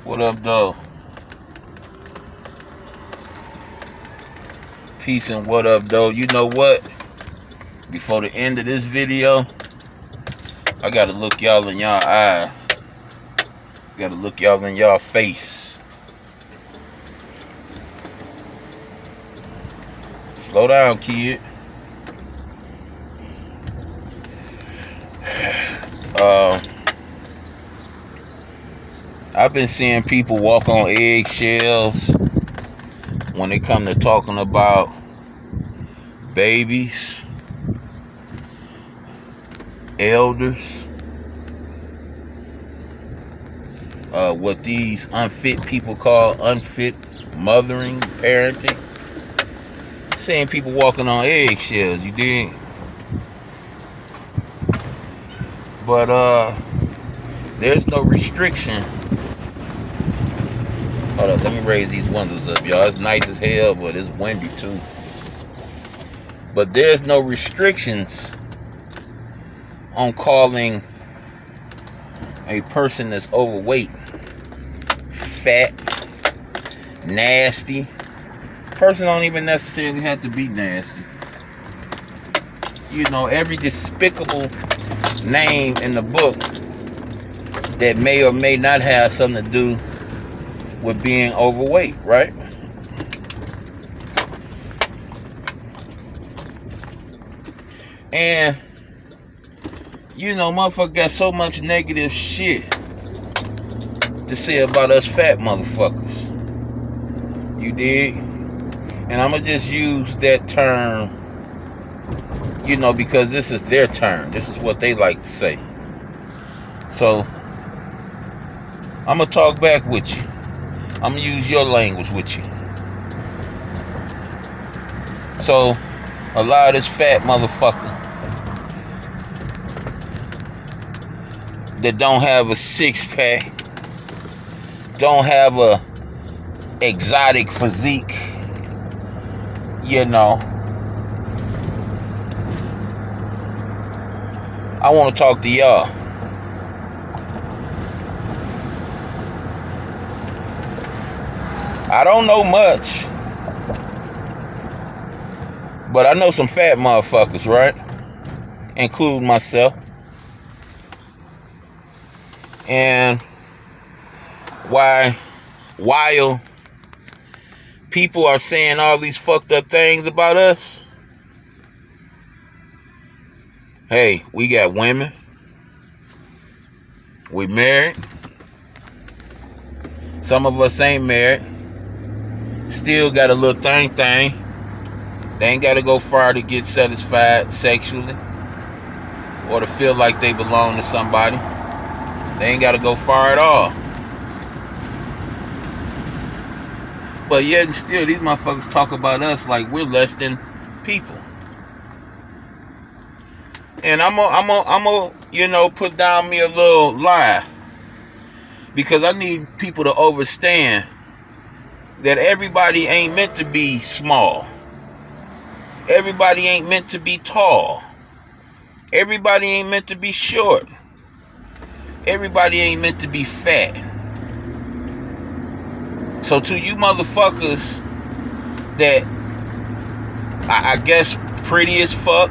What up, though? Peace and what up, though? You know what? Before the end of this video, I gotta look y'all in y'all eyes. Gotta look y'all in y'all face. Slow down, kid. I've been seeing people walk on eggshells when it come to talking about babies, elders, what these unfit people call unfit mothering, parenting. Seeing people walking on eggshells, you dig? But there's no restriction. Hold up, let me raise these windows up, y'all. It's nice as hell, but it's windy too. But there's no restrictions on calling a person that's overweight, fat, nasty. Person don't even necessarily have to be nasty. You know, every despicable name in the book that may or may not have something to do with being overweight, right? And you know, motherfucker got so much negative shit to say about us fat motherfuckers. You dig? And I'ma just use that term, you know, because this is their term. This is what they like to say. So I'ma talk back with you. I'm gonna use your language with you. So, a lot of this fat motherfucker that don't have a six-pack, don't have a exotic physique, you know, I want to talk to y'all. I don't know much, but I know some fat motherfuckers, right? Including myself. And while people are saying all these fucked up things about us, hey, we got women. We married. Some of us ain't married. Still got a little thing. They ain't got to go far to get satisfied sexually or to feel like they belong to somebody. They ain't got to go far at all. But yet and still, these motherfuckers talk about us like we're less than people. And I'm gonna, you know, put down me a little lie, because I need people to understand that everybody ain't meant to be small. Everybody ain't meant to be tall. Everybody ain't meant to be short. Everybody ain't meant to be fat. So to you motherfuckers that I guess pretty as fuck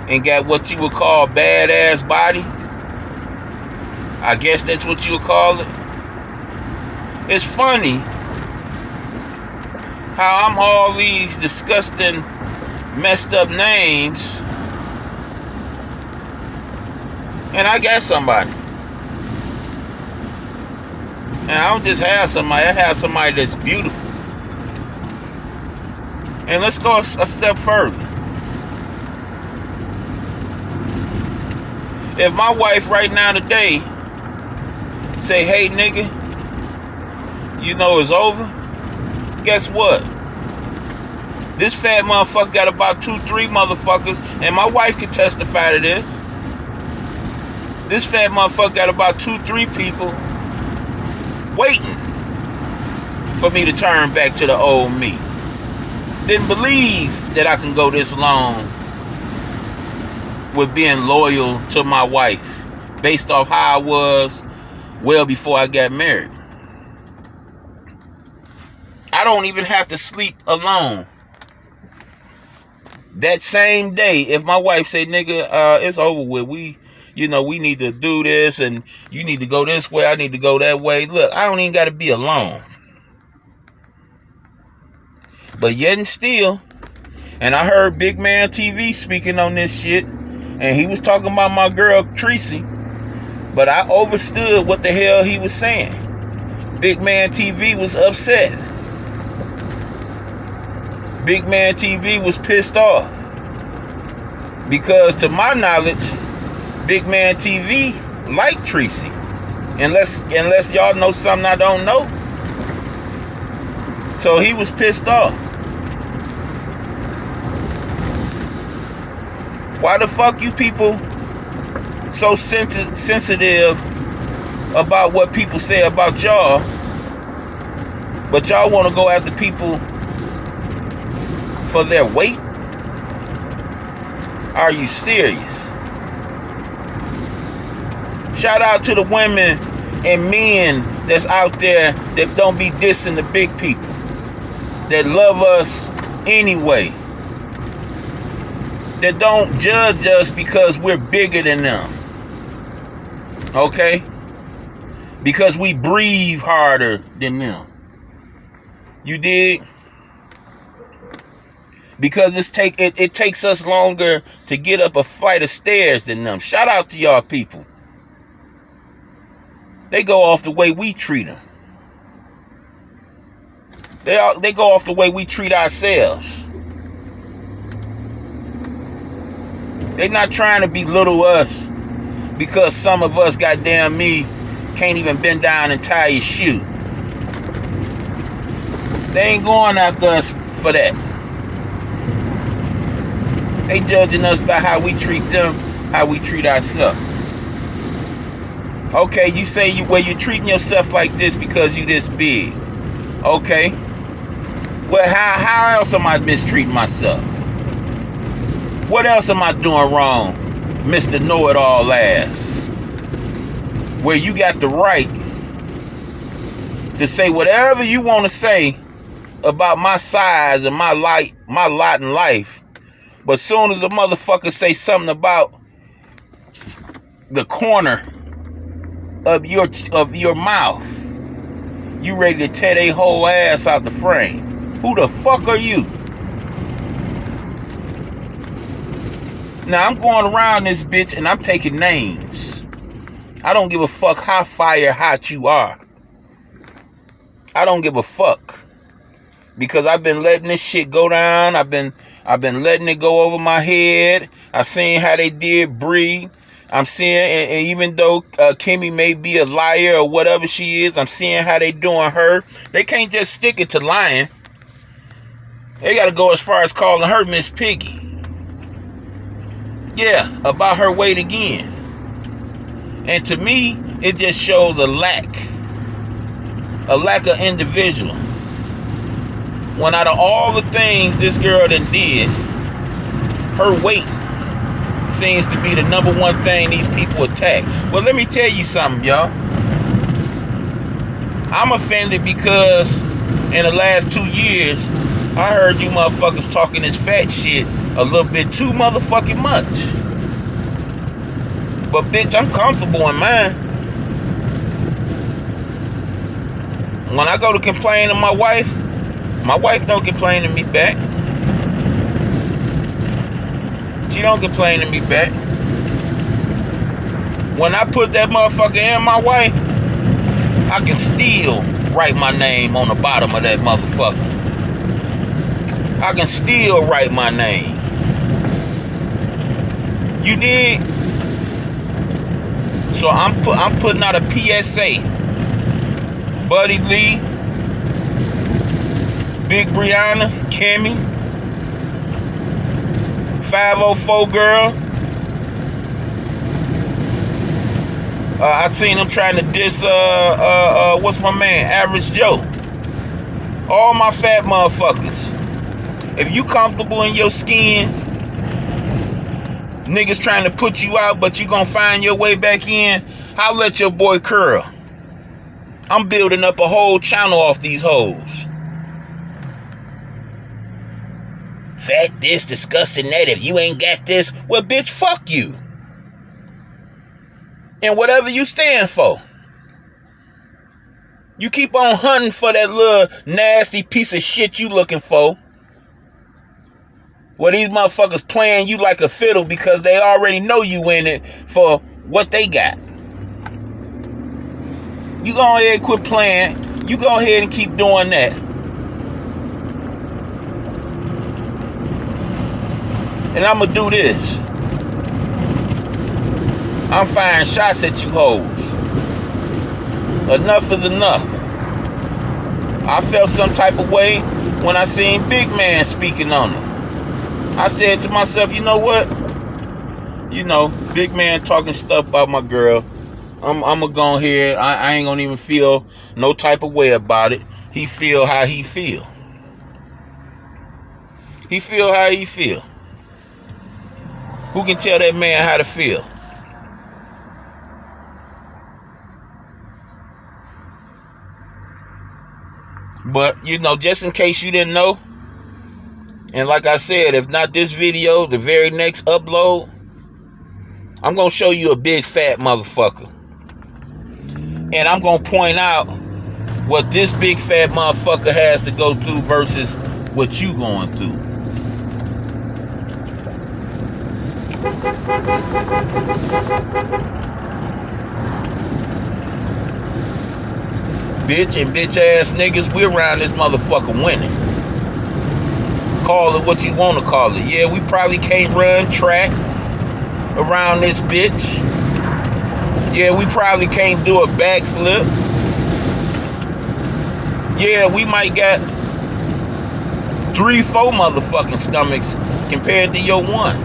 and got what you would call badass bodies, I guess that's what you would call it. It's funny how I'm all these disgusting, messed up names, and I got somebody. And I don't just have somebody, I have somebody that's beautiful. And let's go a step further. If my wife right now today say, hey nigga, you know it's over, guess what? This fat motherfucker got about 2-3 motherfuckers, and my wife can testify to this. This fat motherfucker got about 2-3 people waiting for me to turn back to the old me. Didn't believe that I can go this long with being loyal to my wife based off how I was well before I got married. I don't even have to sleep alone. That same day, if my wife say, nigga, it's over with, we need to do this, and you need to go this way, I need to go that way. Look, I don't even got to be alone. But yet and still, and I heard Big Man TV speaking on this shit, and he was talking about my girl Tracy, but I understood what the hell he was saying. Big Man TV was upset. Big Man TV was pissed off. Because to my knowledge, Big Man TV liked Tracy. Unless y'all know something I don't know. So he was pissed off. Why the fuck you people so sensitive about what people say about y'all, but y'all want to go after people for their weight? Are you serious? Shout out to the women and men that's out there that don't be dissing the big people, that love us anyway, that don't judge us because we're bigger than them. Okay? Because we breathe harder than them. You dig? Because it takes us longer to get up a flight of stairs than them. Shout out to y'all people. They go off the way we treat them. They go off the way we treat ourselves. They not trying to belittle us because some of us, goddamn me, can't even bend down and tie your shoe. They ain't going after us for that. They judging us by how we treat them, how we treat ourselves. Okay, you say you're treating yourself like this because you this big. Okay. Well, how else am I mistreating myself? What else am I doing wrong, Mr. Know-It-All ass? Where you got the right to say whatever you want to say about my size and my lot in life. But soon as a motherfucker say something about the corner of your mouth, you ready to tear their whole ass out the frame. Who the fuck are you? Now I'm going around this bitch and I'm taking names. I don't give a fuck how fire hot you are. I don't give a fuck. Because I've been letting this shit go down. I've been letting it go over my head. I've seen how they did Bree. I'm seeing, and even though Kimmy may be a liar or whatever she is, I'm seeing how they doing her. They can't just stick it to lying. They got to go as far as calling her Miss Piggy. Yeah, about her weight again. And to me, it just shows a lack of individual. When out of all the things this girl done did, her weight seems to be the number one thing these people attack. Well, let me tell you something, y'all. I'm offended because in the last 2 years, I heard you motherfuckers talking this fat shit a little bit too motherfucking much. But bitch, I'm comfortable in mine. When I go to complain to my wife don't complain to me back. She don't complain to me back. When I put that motherfucker in my wife, I can still write my name on the bottom of that motherfucker. I can still write my name. You dig? So I'm putting out a PSA. Buddy Lee, Big Brianna, Kimmy, 504 girl. I seen them trying to diss what's my man, Average Joe. All my fat motherfuckers. If you comfortable in your skin, niggas trying to put you out, but you gonna find your way back in, holla at your boy Curl. I'm building up a whole channel off these hoes. fat this, disgusting that. If you ain't got this, well, bitch, fuck you. And whatever you stand for. You keep on hunting for that little nasty piece of shit you looking for. Well, these motherfuckers playing you like a fiddle because they already know you in it for what they got. You go ahead and quit playing. You go ahead and keep doing that. And I'm going to do this. I'm firing shots at you hoes. Enough is enough. I felt some type of way when I seen Big Man speaking on it. I said to myself, you know what? You know, Big Man talking stuff about my girl. I'm going to go ahead. I ain't going to even feel no type of way about it. He feel how he feel. He feel how he feel. Who can tell that man how to feel? But, you know, just in case you didn't know, and like I said, if not this video, the very next upload, I'm going to show you a big fat motherfucker. And I'm going to point out what this big fat motherfucker has to go through versus what you going through. Bitch and bitch ass niggas, we around this motherfucker winning. Call it what you want to call it. Yeah, we probably can't run track around this bitch. Yeah, we probably can't do a backflip. Yeah, we might got 3-4 motherfucking stomachs compared to your one.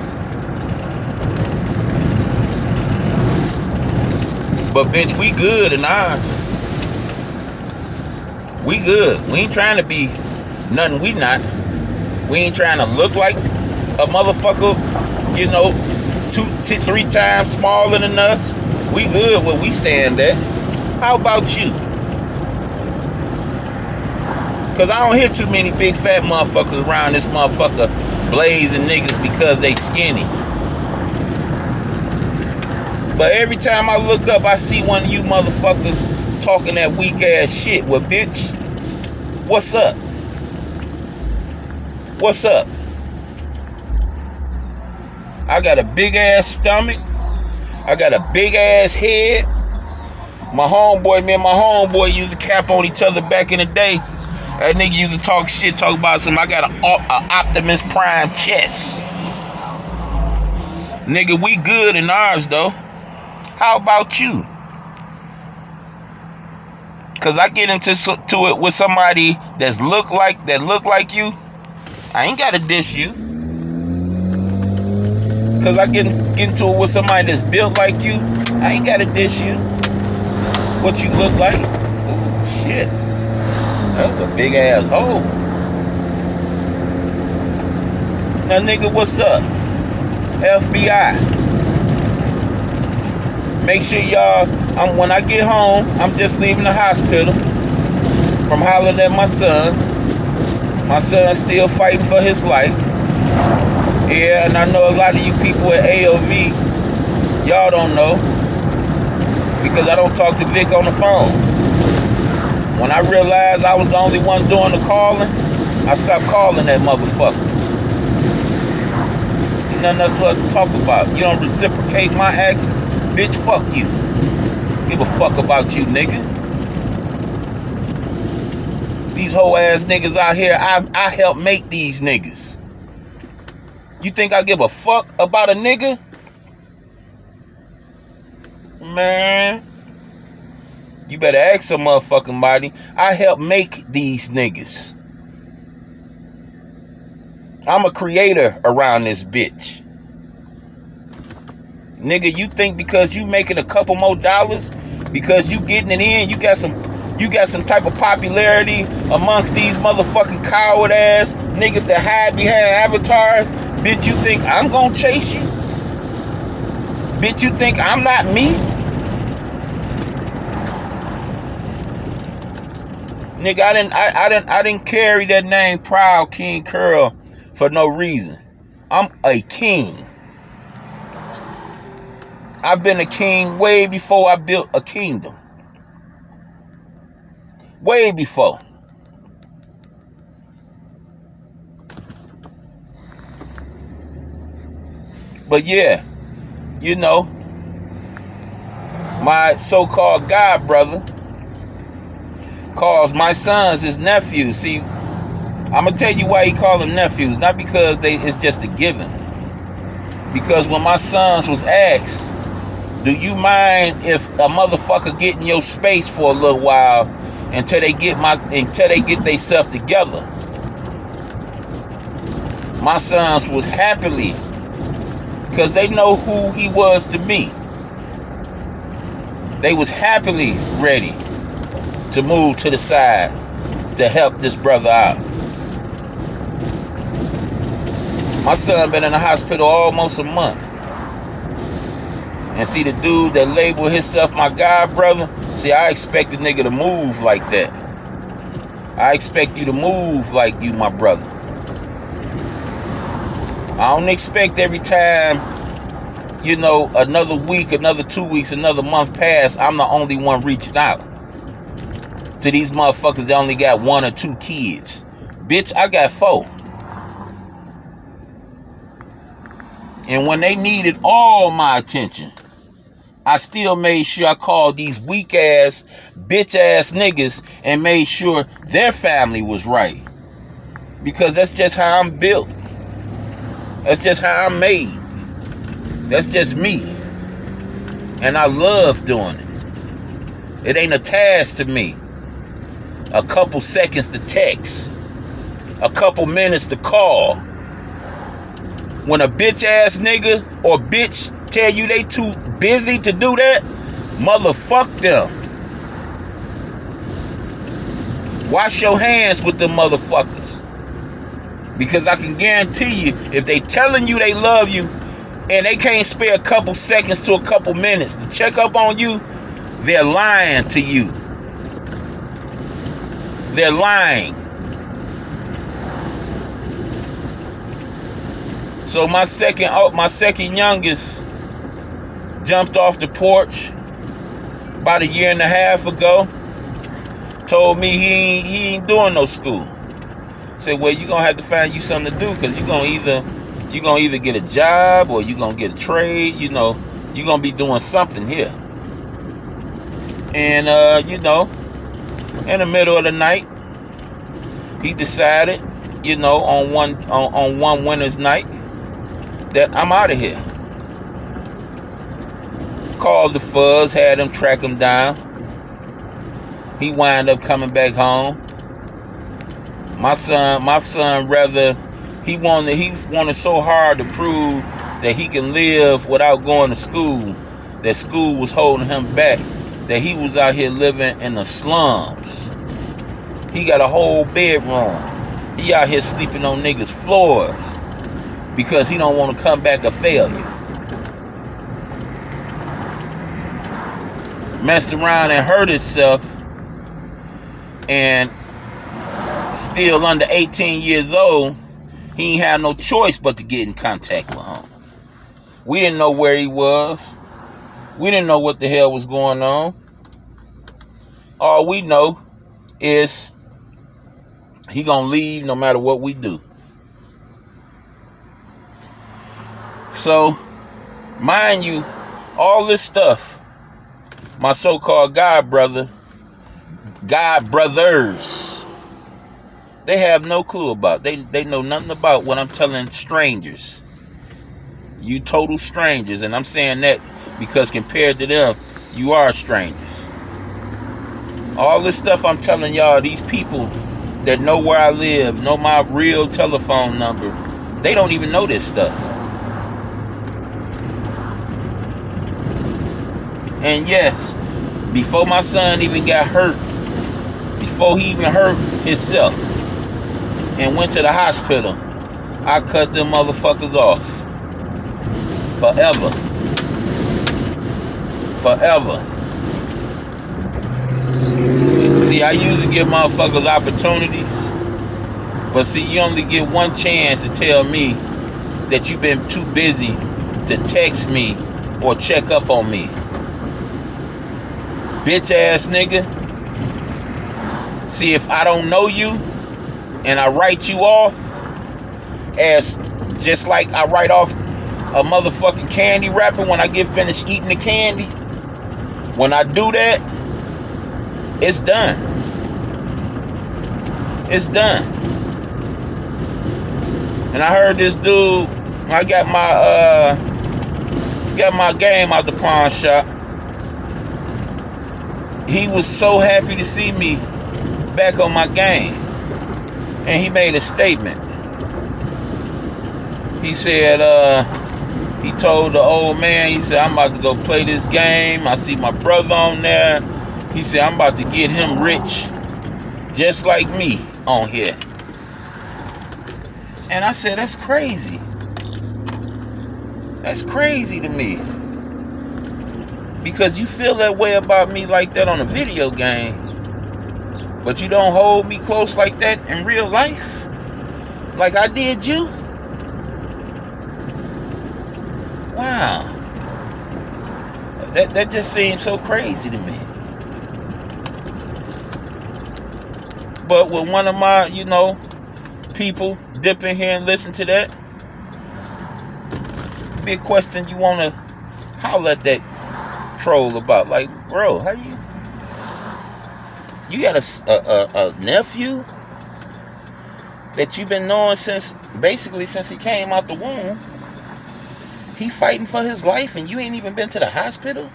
But bitch, we good in ours. We good. We ain't trying to be nothing we not. We ain't trying to look like a motherfucker, you know, 2-3 times smaller than us. We good where we stand at. How about you? Because I don't hear too many big fat motherfuckers around this motherfucker blazing niggas because they skinny. But every time I look up, I see one of you motherfuckers talking that weak ass shit. Well, bitch, what's up? What's up? I got a big ass stomach. I got a big ass head. My homeboy, me and my homeboy used to cap on each other back in the day. That nigga used to talk shit, talk about some. I got an Optimus Prime chest. Nigga, we good in ours though. How about you? Cause I get into it with somebody that look like you. I ain't gotta diss you. Cause I get into it with somebody that's built like you. I ain't gotta diss you. What you look like? Oh shit. That was a big ass hole. Now nigga, what's up? FBI. Make sure y'all, when I get home, I'm just leaving the hospital from hollering at my son. My son's still fighting for his life. Yeah, and I know a lot of you people at AOV, y'all don't know. Because I don't talk to Vic on the phone. When I realized I was the only one doing the calling, I stopped calling that motherfucker. Ain't nothing else for us to talk about. You don't reciprocate my action, bitch, fuck you. Give a fuck about you, nigga. These hoe ass niggas out here, I help make these niggas. You think I give a fuck about a nigga? Man, you better ask some motherfucking body. I help make these niggas. I'm a creator around this bitch. Nigga, you think because you making a couple more dollars, because you getting it in, you got some type of popularity amongst these motherfucking coward ass niggas that hide behind avatars? Bitch, you think I'm gonna chase you? Bitch, you think I'm not me? Nigga, I didn't carry that name Proud King Curl for no reason. I'm a king. I've been a king way before I built a kingdom. Way before. But yeah, you know, my so-called god brother calls my sons his nephews. See, I'm gonna tell you why he called them nephews. Not because it's just a given. Because when my sons was asked, do you mind if a motherfucker get in your space for a little while until they get themselves together? My sons was happily, because they know who he was to me. They was happily ready to move to the side to help this brother out. My son been in the hospital almost a month. And see, the dude that labeled himself my god brother, see, I expect the nigga to move like that. I expect you to move like you my brother. I don't expect every time, you know, another week, another 2 weeks, another month pass, I'm the only one reaching out to these motherfuckers that only got 1 or 2 kids. Bitch, I got 4. And when they needed all my attention, I still made sure I called these weak ass, bitch ass niggas and made sure their family was right. Because that's just how I'm built. That's just how I'm made. That's just me. And I love doing it. It ain't a task to me. A couple seconds to text. A couple minutes to call. When a bitch ass nigga or bitch tell you they too busy to do that, motherfuck them. Wash your hands with them motherfuckers. Because I can guarantee you, if they telling you they love you and they can't spare a couple seconds to a couple minutes to check up on you, they're lying to you. They're lying. So my second youngest jumped off the porch about 1.5 years ago. Told me he ain't doing no school. Said, well, you're gonna have to find you something to do, because you're gonna either get a job or you're gonna get a trade. You know, you're gonna be doing something here. And you know, in the middle of the night, he decided, you know, on one winter's night, that I'm out of here. Called the fuzz, had him track him down. He wind up coming back home. My son rather, he wanted so hard to prove that he can live without going to school, that school was holding him back, that he was out here living in the slums. He got a whole bedroom. He out here sleeping on niggas' floors because he don't want to come back a failure. Messed around and hurt himself, and still under 18 years old, he ain't had no choice but to get in contact with him. We didn't know where he was. We didn't know what the hell was going on. All we know is he gonna leave no matter what we do. So, mind you, all this stuff, my so-called god brothers, they have no clue about. They know nothing about what I'm telling strangers. You total strangers. And I'm saying that because compared to them, you are strangers. All this stuff I'm telling y'all, these people that know where I live, know my real telephone number, they don't even know this stuff. And yes, before my son even got hurt, before he even hurt himself and went to the hospital, I cut them motherfuckers off. Forever. Forever. See, I usually give motherfuckers opportunities But see, you only get one chance to tell me that you've been too busy to text me or check up on me. Bitch ass nigga. See, if I don't know you and I write you off as just like I write off a motherfucking candy wrapper when I get finished eating the candy, when I do that, it's done. It's done. And I heard this dude, I got my game out the pawn shop. He was so happy to see me back on my game. And he made a statement. He said, he told the old man, he said, I'm about to go play this game. I see my brother on there. He said, I'm about to get him rich just like me on here. And I said, that's crazy. That's crazy to me. Because you feel that way about me like that on a video game, but you don't hold me close like that in real life, like I did you. Wow. That just seems so crazy to me. But when one of my, people dip in here and listen to that, be a question you want to holler at that troll about. Like, bro, how you got a nephew that you've been knowing since he came out the womb. He fighting for his life and you ain't even been to the hospital?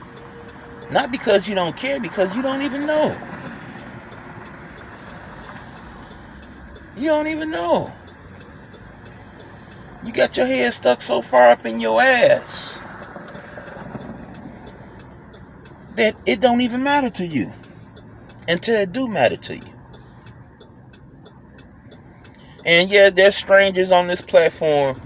Not because you don't care, because you don't even know. You don't even know. You got your head stuck so far up in your ass that it don't even matter to you until it do matter to you. And yeah, there's strangers on this platform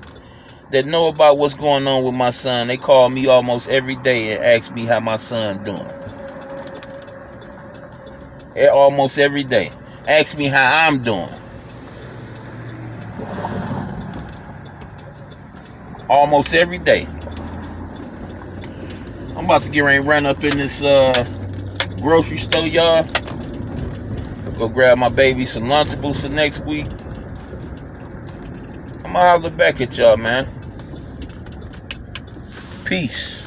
that know about what's going on with my son. They call me almost every day and ask me how my son doing. Almost every day. Ask me how I'm doing. Almost every day. I'm about to get ready and run up in this grocery store, y'all. Go grab my baby some Lunchables for next week. I'm gonna holler back at y'all, man. Peace.